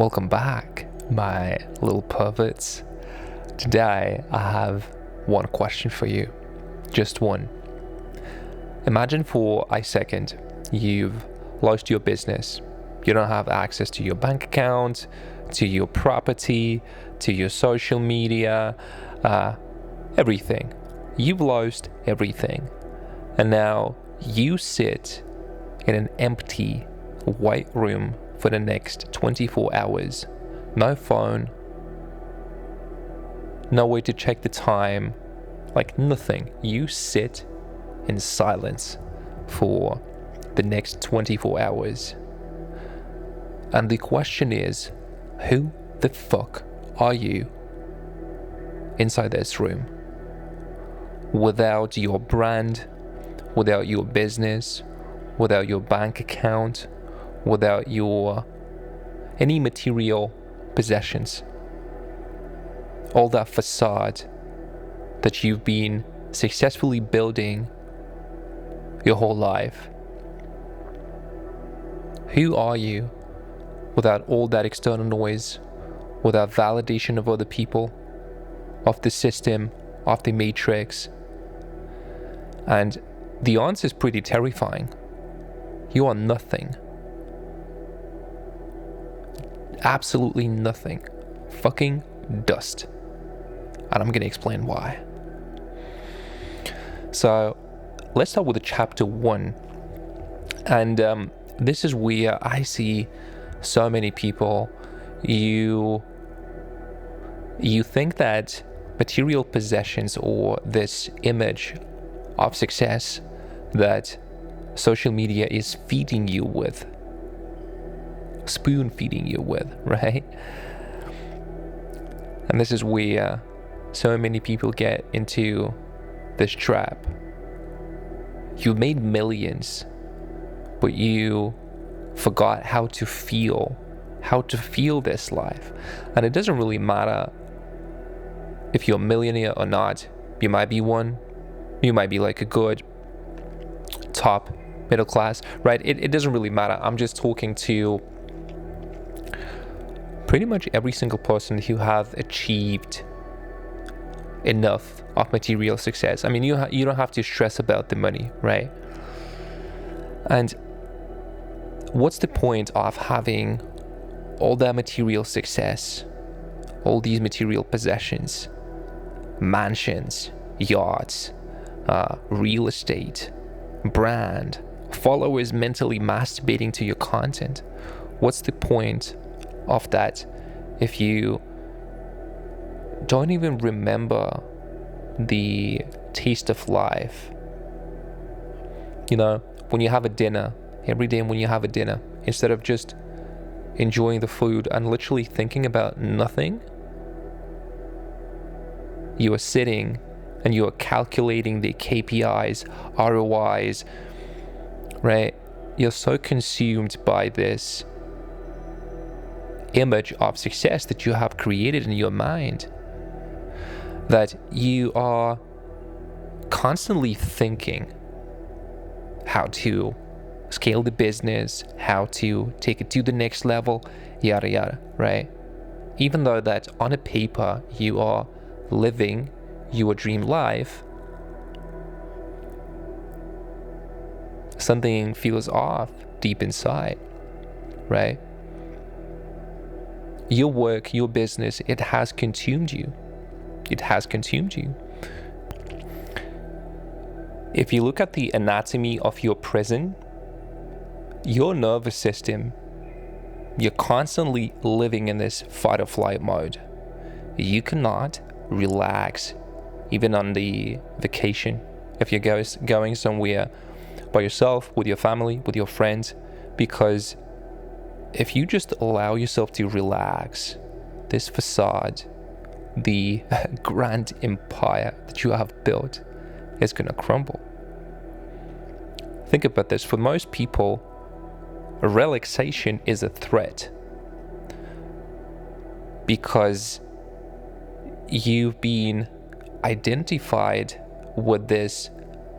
Welcome back, my little perverts. Today, I have one question for you. Just one. Imagine for a second you've lost your business. You don't have access to your bank account, to your property, to your social media, everything. You've lost everything. And now you sit in an empty white room for the next 24 hours. No phone, no way to check the time, like nothing. You sit in silence for the next 24 hours. And the question is, who the fuck are you inside this room? Without your brand, without your business, without your bank account, without your any material possessions, all that facade that you've been successfully building your whole life. Who are you without all that external noise, without validation of other people, of the system, of the matrix? And the answer is pretty terrifying. You are nothing. Absolutely nothing. Fucking dust. And I'm gonna explain why. So let's start with chapter 1. And this is where I see so many people, you think that material possessions or this image of success that social media is feeding you with, spoon feeding you with, right? And this is where so many people get into this trap. You made millions, but you forgot how to feel this life. And it doesn't really matter if you're a millionaire or not. You might be one, you might be like a good top middle class, right? It doesn't really matter. I'm just talking to pretty much every single person who have achieved enough of material success. I mean, you don't have to stress about the money, right? And what's the point of having all that material success, all these material possessions, mansions, yachts, real estate, brand, followers mentally masturbating to your content? What's the point of that if you don't even remember the taste of life? You know, when you have a dinner, every day when you have a dinner, instead of just enjoying the food and literally thinking about nothing, you are sitting and you are calculating the KPIs, ROIs, right? You're so consumed by this image of success that you have created in your mind that you are constantly thinking how to scale the business, how to take it to the next level, yada yada, right? Even though that on a paper you are living your dream life, something feels off deep inside, right? Your work, your business, it has consumed you. It has consumed you. If you look at the anatomy of your prison, your nervous system, you're constantly living in this fight or flight mode. You cannot relax, even on the vacation. If you're going somewhere by yourself, with your family, with your friends, because if you just allow yourself to relax, this facade, the grand empire that you have built, is gonna crumble. Think about this. For most people, relaxation is a threat because you've been identified with this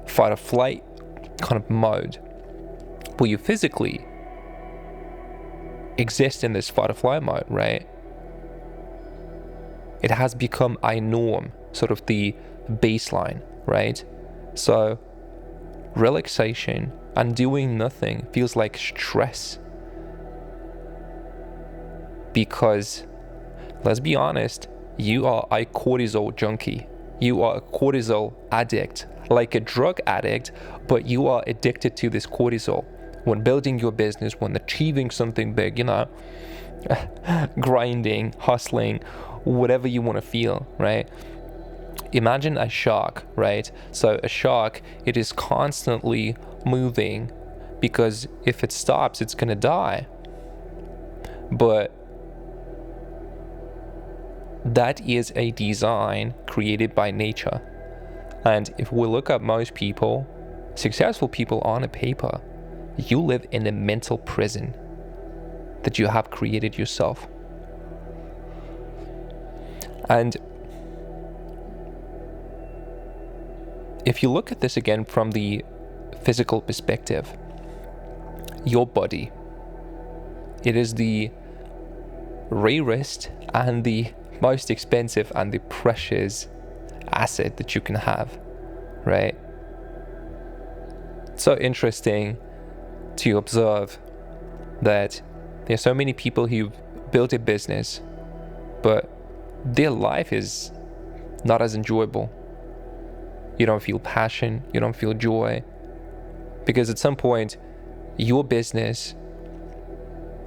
fight or flight kind of mode where you physically exist in this fight or flight mode, right? It has become a norm, sort of the baseline, right? So relaxation and doing nothing feels like stress, because let's be honest, you are a cortisol junkie. You are a cortisol addict, like a drug addict, but you are addicted to this cortisol. When building your business, when achieving something big, you know, grinding, hustling, whatever you want to feel, right? Imagine a shark, right? So a shark, it is constantly moving, because if it stops, it's gonna die. But that is a design created by nature. And if we look at most people, successful people on a paper, you live in a mental prison that you have created yourself. And if you look at this again from the physical perspective, your body, it is the rarest and the most expensive and the precious asset that you can have, right? It's so interesting to observe that there's so many people who've built a business, but their life is not as enjoyable. You don't feel passion, you don't feel joy, because at some point your business,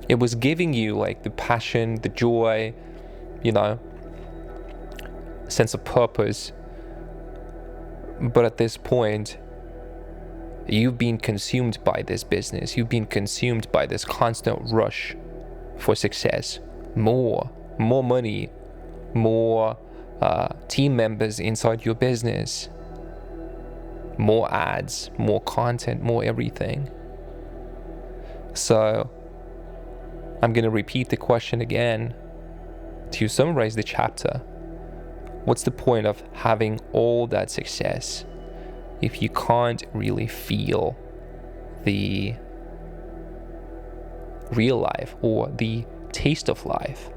it was giving you like the passion, the joy, you know, sense of purpose. But at this point, you've been consumed by this business. You've been consumed by this constant rush for success. More money, more team members inside your business, more ads, more content, more everything. So I'm going to repeat the question again to summarize the chapter. What's the point of having all that success if you can't really feel the real life or the taste of life?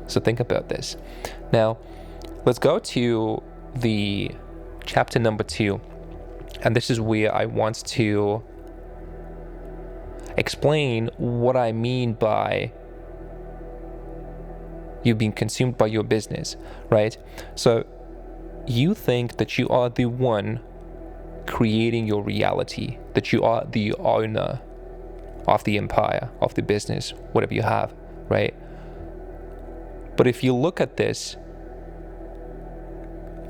So think about this. Now, let's go to the chapter number 2. And this is where I want to explain what I mean by you being consumed by your business, right? So you think that you are the one creating your reality, that you are the owner of the empire, of the business, whatever you have, right? But if you look at this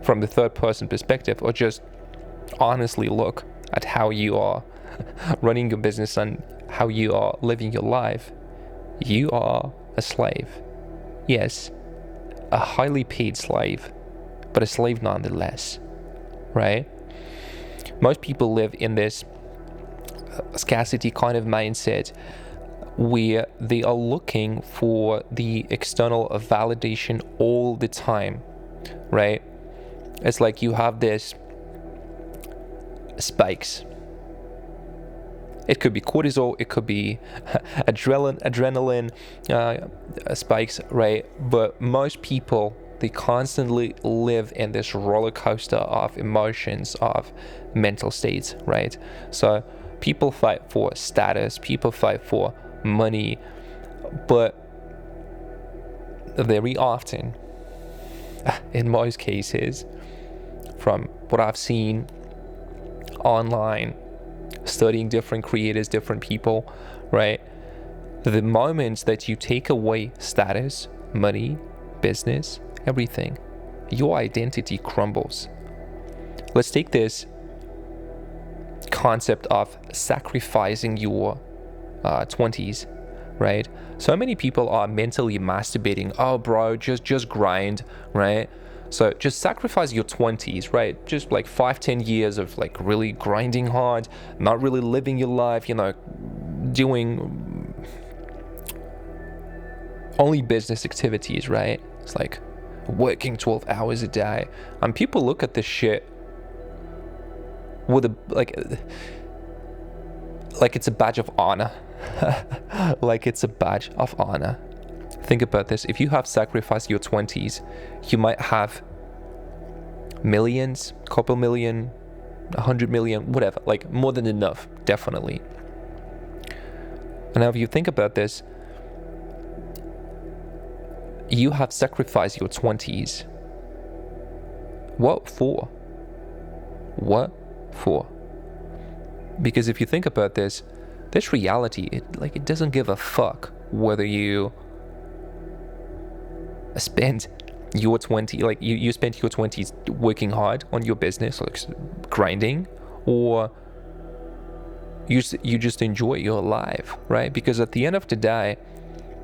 from the third person perspective, or just honestly look at how you are running your business and how you are living your life, you are a slave. Yes, a highly paid slave, but a slave nonetheless, right? Most people live in this scarcity kind of mindset where they are looking for the external validation all the time, right? It's like you have this spikes. It could be cortisol, it could be adrenaline spikes, right? But most people, they constantly live in this roller coaster of emotions, of mental states, right? So people fight for status, people fight for money, but very often, in most cases, from what I've seen online, studying different creators, different people, right? The moment that you take away status, money, business, everything, your identity crumbles. Let's take this concept of sacrificing your 20s, right? So many people are mentally masturbating. Oh, bro, just grind, right? So just sacrifice your 20s, right? Just like 5-10 years of like really grinding hard, not really living your life, you know, doing only business activities, right? It's like working 12 hours a day. And people look at this shit with a like it's a badge of honor. like it's a badge of honor. Think about this. If you have sacrificed your 20s, you might have millions, couple million, 100 million, whatever, like more than enough, definitely. And now if you think about this, you have sacrificed your 20s. What for? What for? Because if you think about this reality, it doesn't give a fuck whether you spend your 20, like you spent your 20s working hard on your business, like grinding, or you just enjoy your life, right? Because at the end of the day,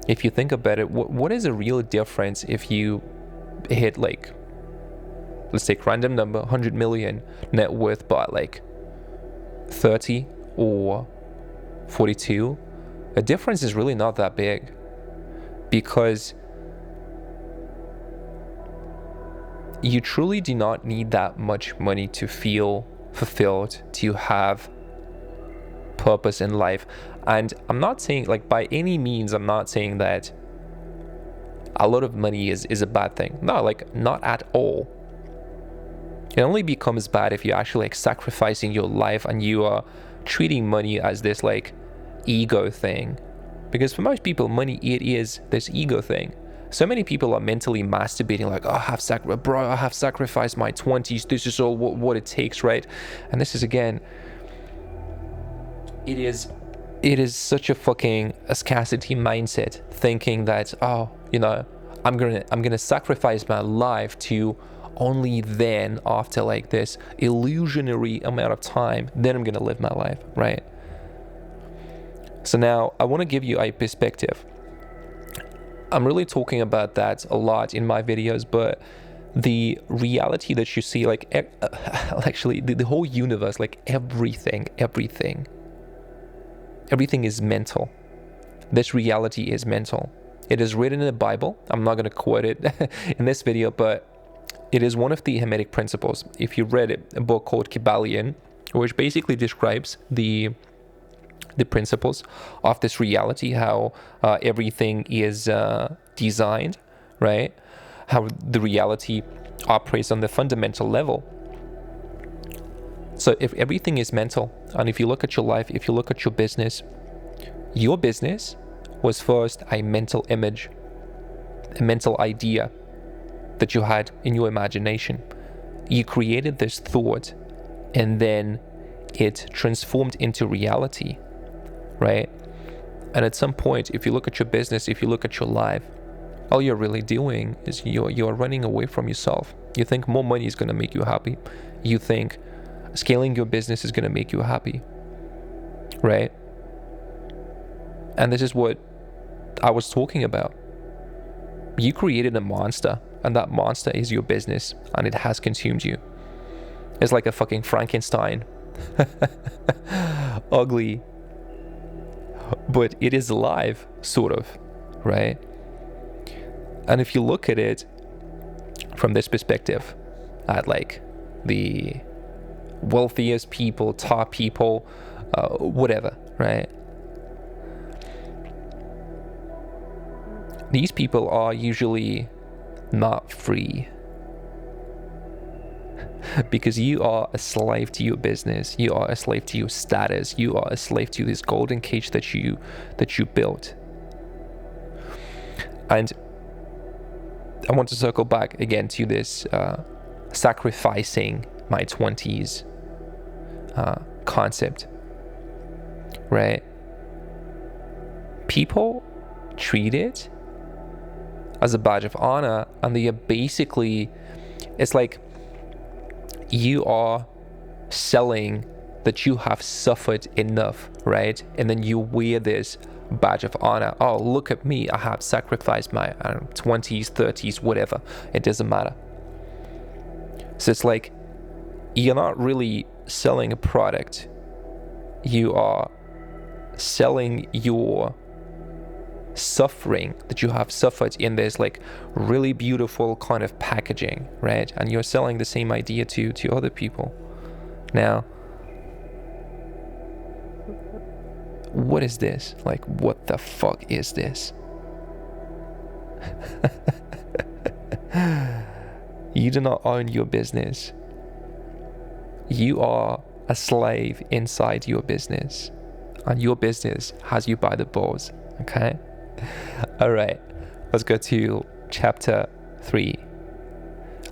if you think about it, what is a real difference if you hit, like, let's take random number, 100 million net worth by like 30 or 42? The difference is really not that big, because you truly do not need that much money to feel fulfilled, to have purpose in life. And I'm not saying, like, by any means, I'm not saying that a lot of money is a bad thing. No, like, not at all. It only becomes bad if you're actually like sacrificing your life and you are treating money as this like ego thing. Because for most people, money, it is this ego thing. So many people are mentally masturbating, like, oh, I have sacrificed my 20s. This is all what it takes, right? And this is, again, it is such a fucking scarcity mindset, thinking that, oh, you know, I'm gonna sacrifice my life to only then, after like this illusionary amount of time, then I'm gonna live my life, right? So now I want to give you a perspective. I'm really talking about that a lot in my videos, but the reality that you see, like, actually the whole universe, like everything is mental. This reality is mental. It is written in the Bible. I'm not going to quote it in this video, but it is one of the Hermetic principles. If you read it, a book called Kybalion, which basically describes the principles of this reality, how everything is designed, right? How the reality operates on the fundamental level. So if everything is mental, and if you look at your life, if you look at your business was first a mental image, a mental idea that you had in your imagination. You created this thought, and then it transformed into reality, right? And at some point, if you look at your business, if you look at your life, all you're really doing is you're running away from yourself. You think more money is going to make you happy. You think scaling your business is going to make you happy, right? And this is what I was talking about. You created a monster, and that monster is your business, and it has consumed you. It's like a fucking Frankenstein. Ugly. But it is alive, sort of, right? And if you look at it from this perspective, at like the wealthiest people, top people, whatever, right? These people are usually not free, because you are a slave to your business, you are a slave to your status, you are a slave to this golden cage that you built. And I want to circle back again to this sacrificing my 20s concept, right? People treat it as a badge of honor, and they are basically, it's like you are selling that you have suffered enough, right? And then you wear this badge of honor. Oh, look at me, I have sacrificed my 20s, 30s, whatever, it doesn't matter. So it's like you're not really selling a product, you are selling your suffering that you have suffered in this like really beautiful kind of packaging, right? And you're selling the same idea to other people. Now, what is this? Like, what the fuck is this? You do not own your business. You are a slave inside your business, and your business has you by the balls. Okay? All right, let's go to chapter 3.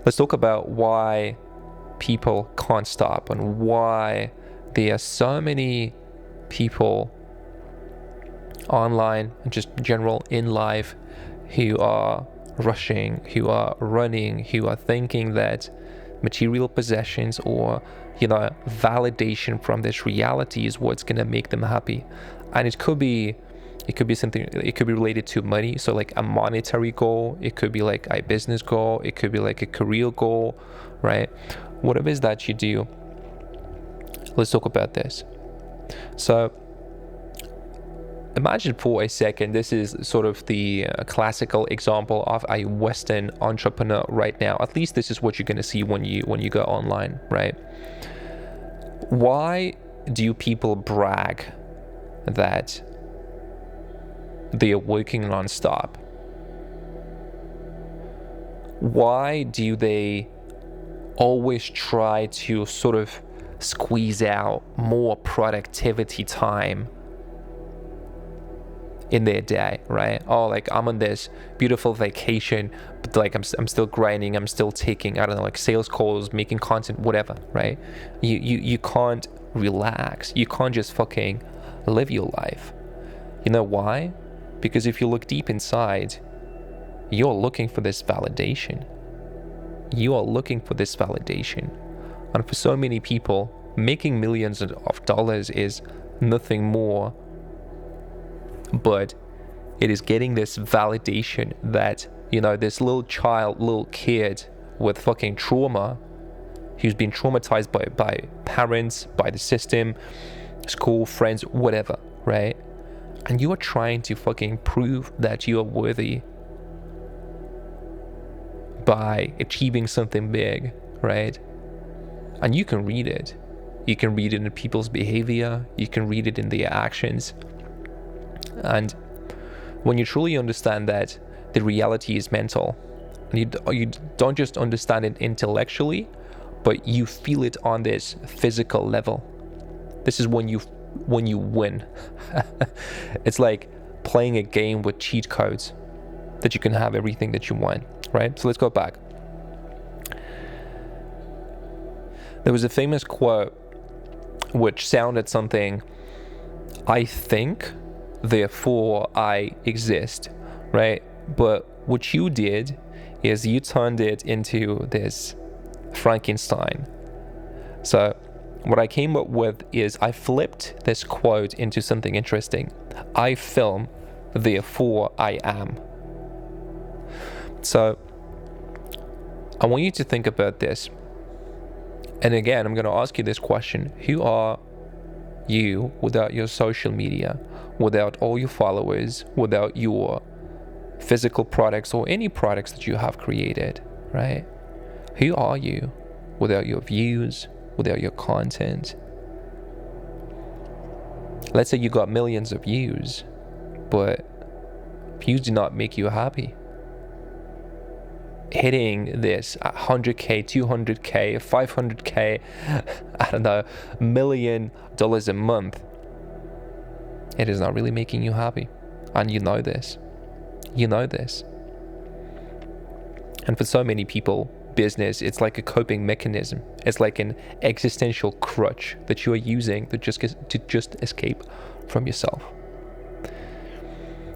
Let's talk about why people can't stop and why there are so many people online and just general in life who are rushing, who are running, who are thinking that material possessions or, you know, validation from this reality is what's gonna make them happy. And it could be something, it could be related to money, so like a monetary goal, it could be like a business goal, it could be like a career goal, right? Whatever it is that you do, let's talk about this. So imagine for a second, this is sort of the classical example of a Western entrepreneur right now. At least this is what you're going to see when you go online, right? Why do people brag that they are working non-stop? Why do they always try to sort of squeeze out more productivity time in their day, right? Oh, like, I'm on this beautiful vacation, but like I'm still grinding, I'm still taking, I don't know, like sales calls, making content, whatever, right? You can't relax. You can't just fucking live your life. You know why? Because if you look deep inside, you're looking for this validation. You are looking for this validation. And for so many people, making millions of dollars is nothing more but it is getting this validation that, you know, this little kid with fucking trauma, who's been traumatized by parents, by the system, school, friends, whatever, right? And you are trying to fucking prove that you are worthy by achieving something big, right? And you can read it. You can read it in people's behavior. You can read it in their actions. And when you truly understand that the reality is mental, and you don't just understand it intellectually, but you feel it on this physical level, this is when you win. It's like playing a game with cheat codes that you can have everything that you want, right? So let's go back. There was a famous quote which sounded something, I think, therefore I exist, right? But what you did is you turned it into this Frankenstein. So what I came up with is I flipped this quote into something interesting. I film, therefore I am. So I want you to think about this. And again, I'm going to ask you this question. Who are you without your social media, without all your followers, without your physical products or any products that you have created, right? Who are you without your views, without your content? Let's say you got millions of views, but views do not make you happy. Hitting this 100k, 200k, 500k, I don't know, $1 million a month, it is not really making you happy. And you know this. You know this. And for so many people, business, it's like a coping mechanism. It's like an existential crutch that you are using to just escape from yourself.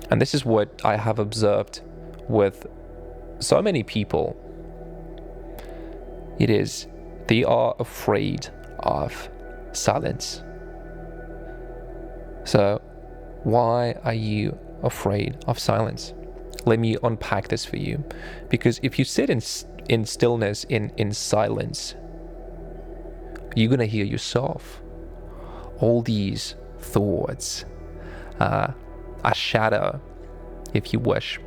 And this is what I have observed with so many people. It is, they are afraid of silence. So why are you afraid of silence? Let me unpack this for you. Because if you sit in stillness, in silence, you're gonna hear yourself. All these thoughts, a shadow, if you wish,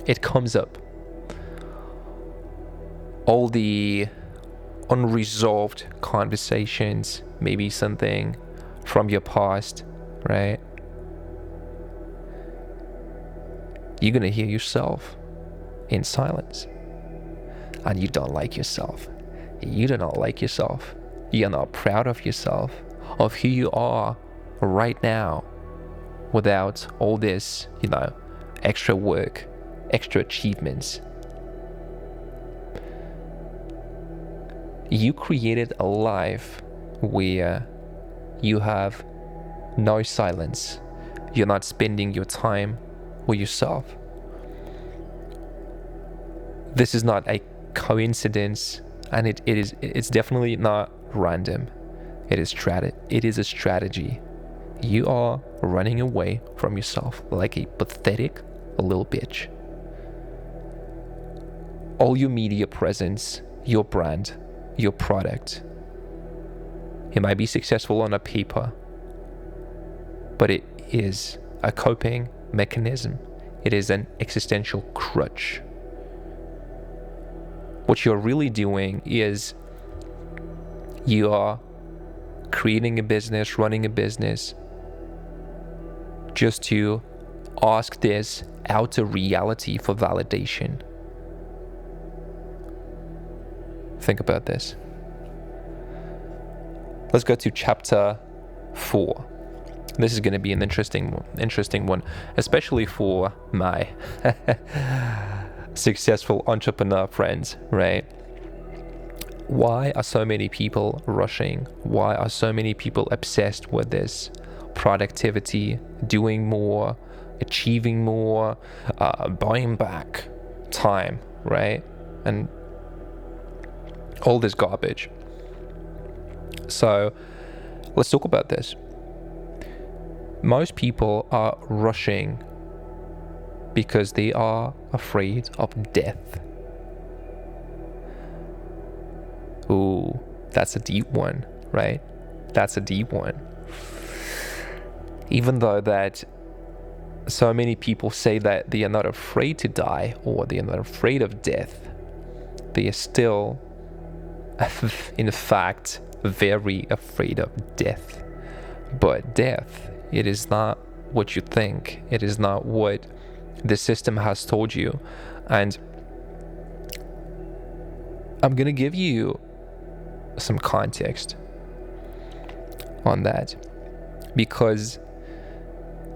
it comes up. All the unresolved conversations, maybe something from your past, right? You're gonna hear yourself in silence. And you don't like yourself. You do not like yourself. You're not proud of yourself, of who you are right now, without all this, extra work, extra achievements. You created a life where you have no silence. You're not spending your time with yourself. This is not a coincidence, and it's definitely not random. It is a strategy. You are running away from yourself like a pathetic little bitch. All your media presence, your brand, your product, it might be successful on a paper, but it is a coping mechanism. It is an existential crutch. What you're really doing is you are creating a business, running a business, just to ask this outer reality for validation. Think about this. Let's go to chapter 4. This is going to be an interesting one, especially for my successful entrepreneur friends, right? Why are so many people rushing? Why are so many people obsessed with this productivity, doing more, achieving more, buying back time, right? And all this garbage. So let's talk about this. Most people are rushing because they are afraid of death. Ooh, that's a deep one, right? That's a deep one. Even though that so many people say that they are not afraid to die or they are not afraid of death, they are still, in fact, very afraid of death. But death, it is not what you think. It is not what the system has told you. And I'm going to give you some context on that, because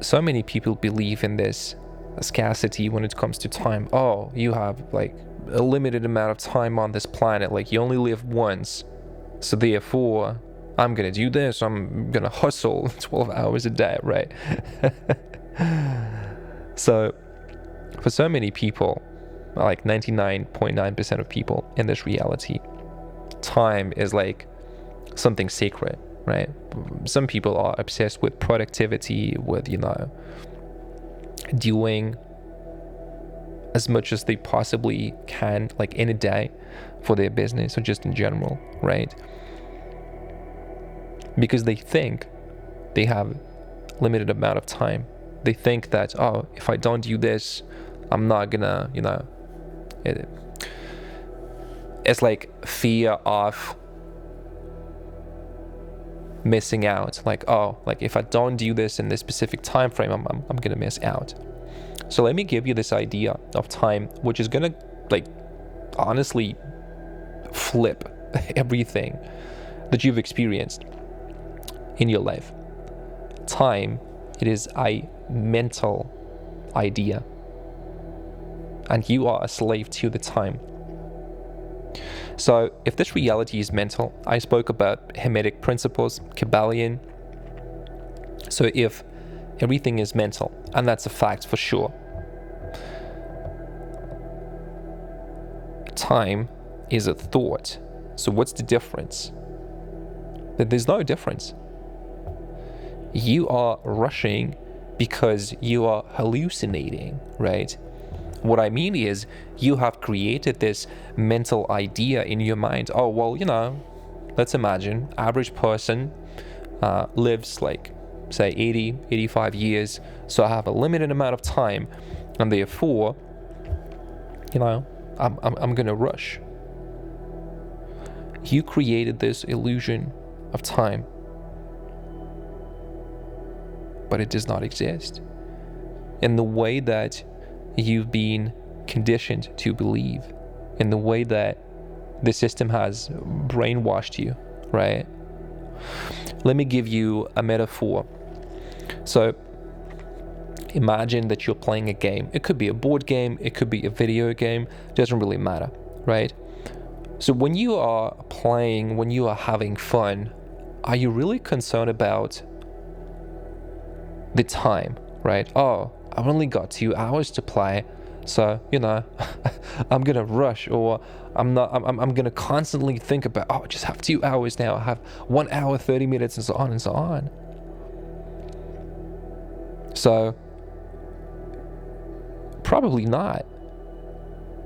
so many people believe in this scarcity when it comes to time. Oh, you have like a limited amount of time on this planet, like you only live once, so therefore I'm gonna do this, I'm gonna hustle 12 hours a day, right? So for so many people, like 99.9% of people in this reality, time is like something sacred, right? Some people are obsessed with productivity, with doing as much as they possibly can, like in a day, for their business or just in general, right? Because they think they have limited amount of time. They think that, oh, if I don't do this, I'm not gonna, it's like fear of missing out. Like, oh, like if I don't do this in this specific time frame, I'm gonna miss out. So let me give you this idea of time, which is gonna, like, honestly flip everything that you've experienced in your life. Time, it is a mental idea, and you are a slave to the time. So if this reality is mental, I spoke about Hermetic principles, Kabbalion. So if everything is mental, and that's a fact for sure, time is a thought. So what's the difference? There's no difference. You are rushing because you are hallucinating, right? What I mean is, you have created this mental idea in your mind. Oh, well, let's imagine average person lives like, say, 80, 85 years. So I have a limited amount of time, and therefore, I'm gonna rush. You created this illusion of time. but it does not exist. In the way that you've been conditioned to believe, in the way that the system has brainwashed you, right? Let me give you a metaphor. So imagine that you're playing a game. It could be a board game, it could be a video game, doesn't really matter, right? So when you are playing, when you are having fun, are you really concerned about the time, right? Oh, I've only got 2 hours to play, so I'm gonna rush, or I'm gonna constantly think about, I just have 2 hours now, I have 1 hour 30 minutes, and so on and so on. So probably not.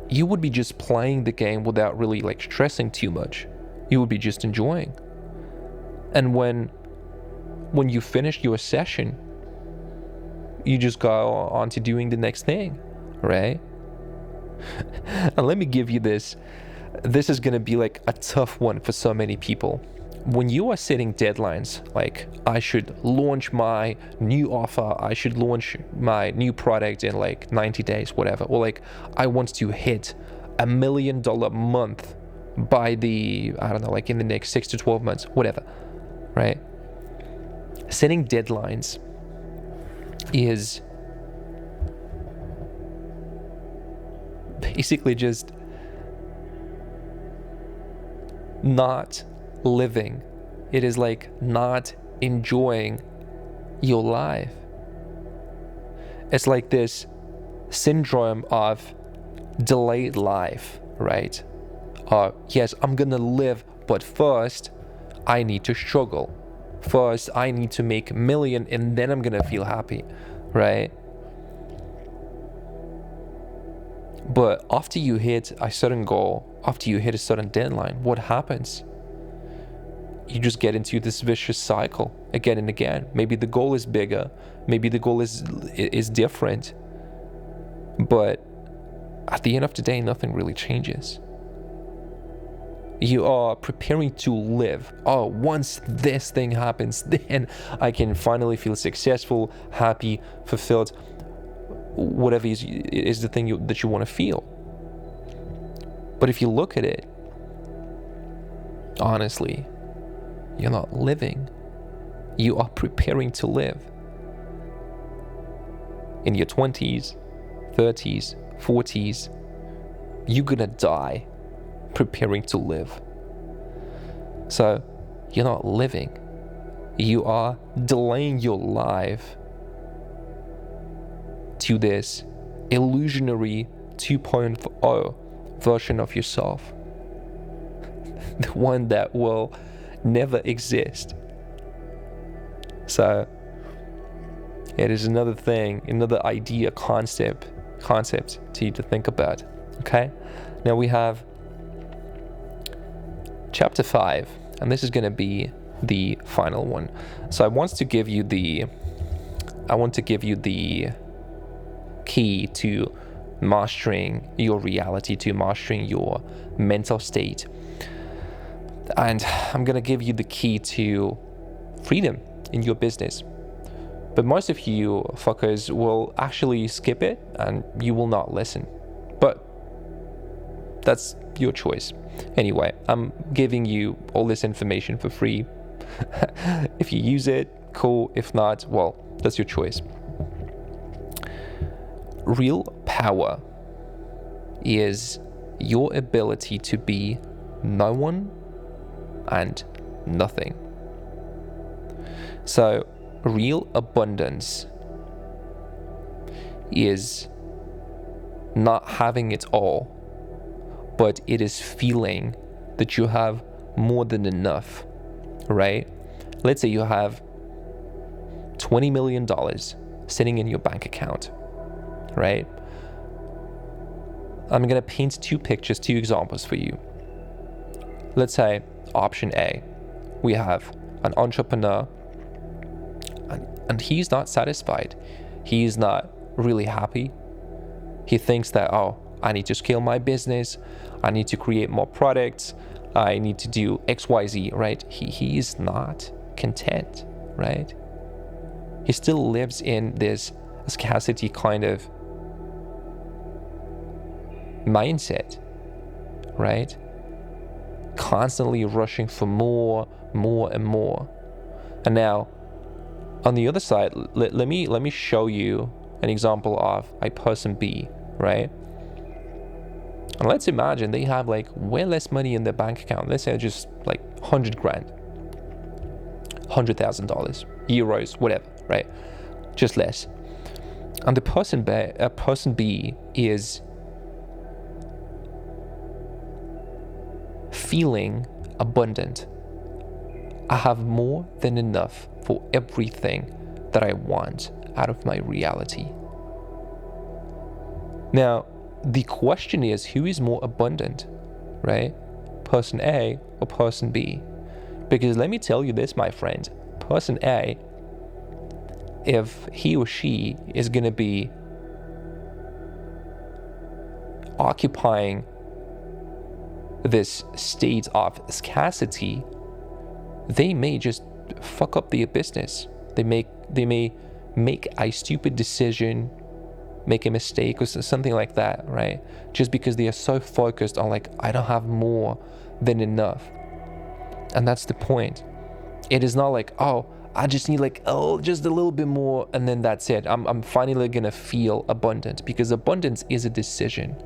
You would be just playing the game without really stressing too much. You would be just enjoying. And when you finish your session, you just go on to doing the next thing, right? And let me give you this. This is gonna be a tough one for so many people. When you are setting deadlines, I should launch my new offer, I should launch my new product in 90 days, whatever, or I want to hit $1 million month by the, I don't know, in the next 6 to 12 months, whatever, right? Setting deadlines is basically just not living. It is not enjoying your life. It's this syndrome of delayed life, right? Yes, I'm gonna live, but first I need to struggle. First I need to make $1 million, and then I'm gonna feel happy, right? But after you hit a certain goal, after you hit a certain deadline, what happens? You just get into this vicious cycle again and again. Maybe the goal is bigger, maybe the goal is different, but at the end of the day, nothing really changes. You are preparing to live. Oh, once this thing happens, then I can finally feel successful, happy, fulfilled, whatever is the thing that you want to feel. But if you look at it honestly, you're not living. You are preparing to live. In your 20s, 30s, 40s, you're gonna die preparing to live. So you're not living. You are delaying your life to this illusionary 2.0 version of yourself. The one that will never exist. So it is another thing, another idea, concept to you to think about. Okay, now we have chapter 5, and this is going to be the final one. So I want to give you the key to mastering your reality, to mastering your mental state. And I'm going to give you the key to freedom in your business. But most of you fuckers will actually skip it and you will not listen. But that's your choice. Anyway, I'm giving you all this information for free. If you use it, cool. If not, well, that's your choice. Real power is your ability to be no one and nothing. So real abundance is not having it all, but it is feeling that you have more than enough, right? Let's say you have $20 million sitting in your bank account, right? I'm gonna paint two examples for you. Let's say option A, we have an entrepreneur and he's not satisfied. He's not really happy. He thinks that, oh, I need to scale my business. I need to create more products. I need to do XYZ, right? He is not content, right? He still lives in this scarcity kind of mindset, right? Constantly rushing for more and more. And now on the other side, let me show you an example of a person B, right? And let's imagine they have like way less money in their bank account. Let's say just like 100 grand, $100,000, euros, whatever, right? Just less. And the person B is feeling abundant. I have more than enough for everything that I want out of my reality. Now, the question is, who is more abundant, right? Person A or person B? Because let me tell you this, my friend, person A, if he or she is going to be occupying this state of scarcity, they may just fuck up their business. They may make a stupid decision, make a mistake or something like that, right? Just because they are so focused on like, I don't have more than enough. And that's the point. It is not like, oh, I just need like, oh, just a little bit more, and then that's it. I'm finally gonna feel abundant, because abundance is a decision.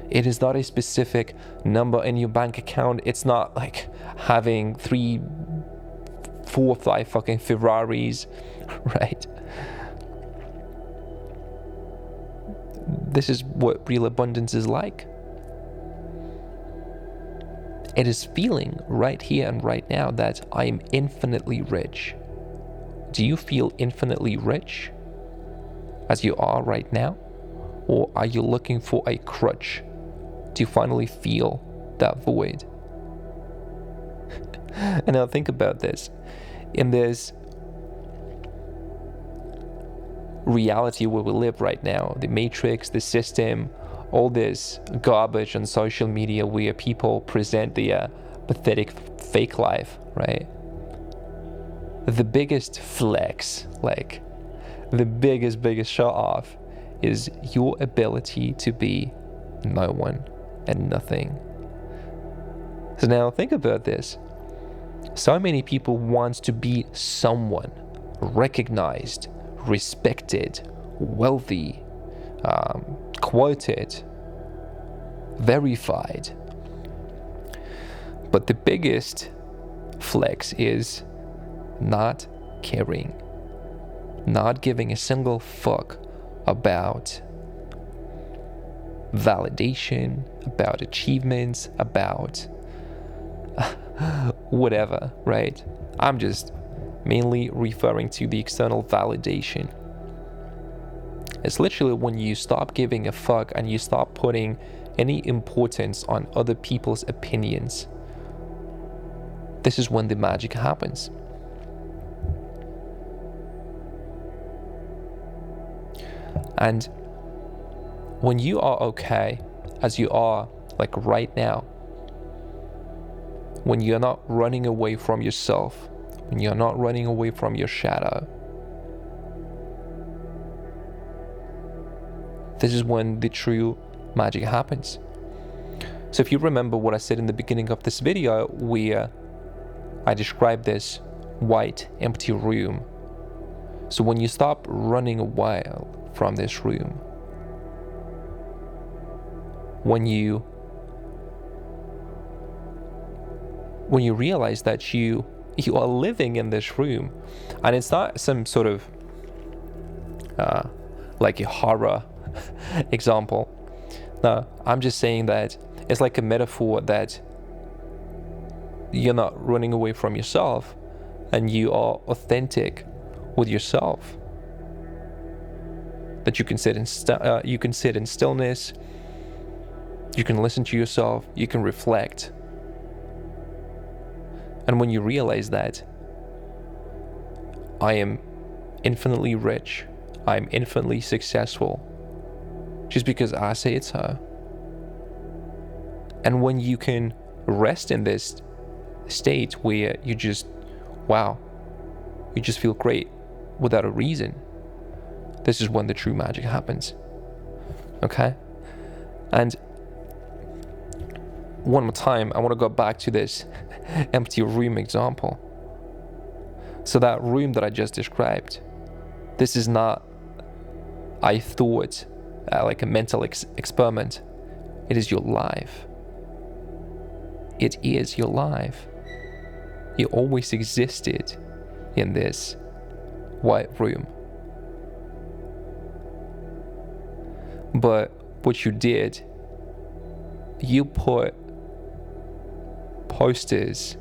It is not a specific number in your bank account. It's not like having 3, 4, 5 fucking Ferraris, right? This is what real abundance is like. It is feeling right here and right now that I am infinitely rich. Do you feel infinitely rich as you are right now? Or are you looking for a crutch to finally feel that void? And now think about this. In this reality where we live right now, the matrix, the system, all this garbage on social media where people present their pathetic fake life, right? The biggest flex, like the biggest show off, is your ability to be no one and nothing. So now think about this. So many people want to be someone, recognized, respected, wealthy, quoted, verified. But the biggest flex is not caring, not giving a single fuck about validation, about achievements, about whatever, right? I'm just mainly referring to the external validation. It's literally when you stop giving a fuck and you stop putting any importance on other people's opinions. This is when the magic happens. And when you are okay as you are, like right now, when you're not running away from yourself, when you're not running away from your shadow, this is when the true magic happens. So if you remember what I said in the beginning of this video, where I described this white empty room. So when you stop running away from this room, when you realize that you are living in this room, and it's not some sort of like a horror example. No, I'm just saying that it's like a metaphor that you're not running away from yourself and you are authentic with yourself. That you can sit in stillness, you can listen to yourself, you can reflect. And when you realize that I am infinitely rich, I'm infinitely successful, just because I say it's so. And when you can rest in this state where you just, wow, you just feel great, without a reason. This is when the true magic happens. Okay? And one more time, I want to go back to this empty room example. So that room that I just described, this is not, I thought, like a mental experiment. It is your life. It is your life. You always existed in this white room. But what you did, you put posters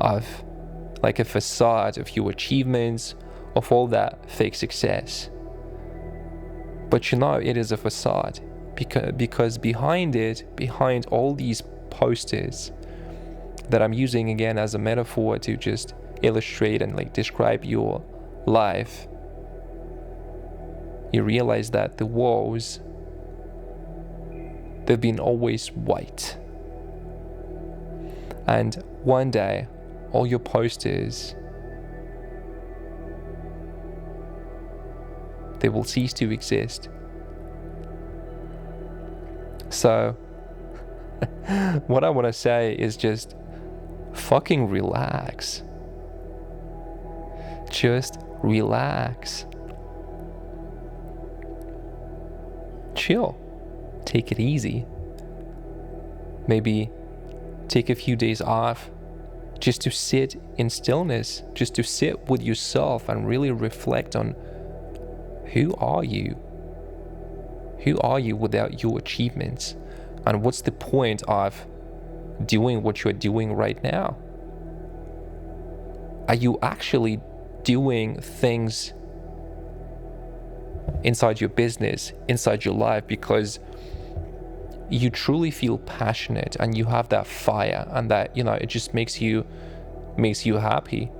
of like a facade of your achievements, of all that fake success. But you know it is a facade because behind it, behind all these posters that I'm using again as a metaphor to just illustrate and like describe your life, you realize that the walls, they've been always white. And one day, all your posters, they will cease to exist. So, what I want to say is just fucking relax. Just relax. Chill. Take it easy. Maybe take a few days off just to sit in stillness, just to sit with yourself and really reflect on who are you? Who are you without your achievements? And what's the point of doing what you're doing right now? Are you actually doing things inside your business, inside your life, because you truly feel passionate and you have that fire and that, you know, it just makes you happy?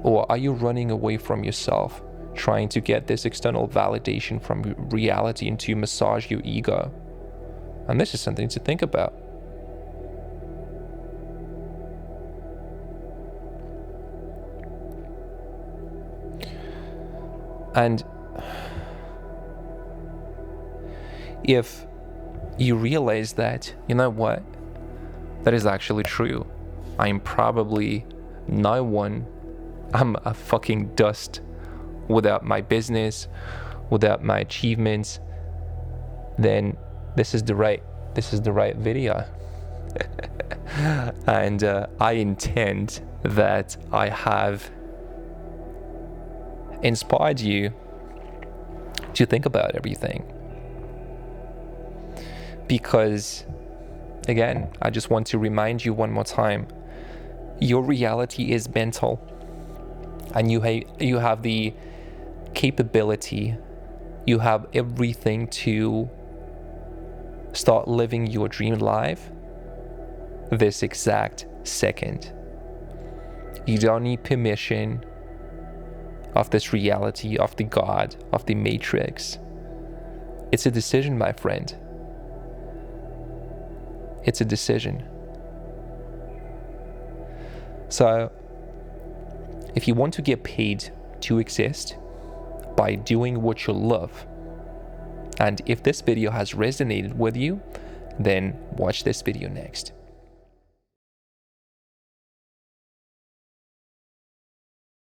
Or are you running away from yourself, trying to get this external validation from reality and to massage your ego? And this is something to think about. And if you realize that, you know what, that is actually true, I'm probably no one, I'm a fucking dust without my business, without my achievements, then this is the right video. And I intend that I have inspired you to think about everything. Because, again, I just want to remind you one more time, your reality is mental, and you have the capability, you have everything to start living your dream life this exact second. You don't need permission of this reality, of the God, of the matrix. It's a decision, my friend. It's a decision. So, if you want to get paid to exist by doing what you love, and if this video has resonated with you, then watch this video next.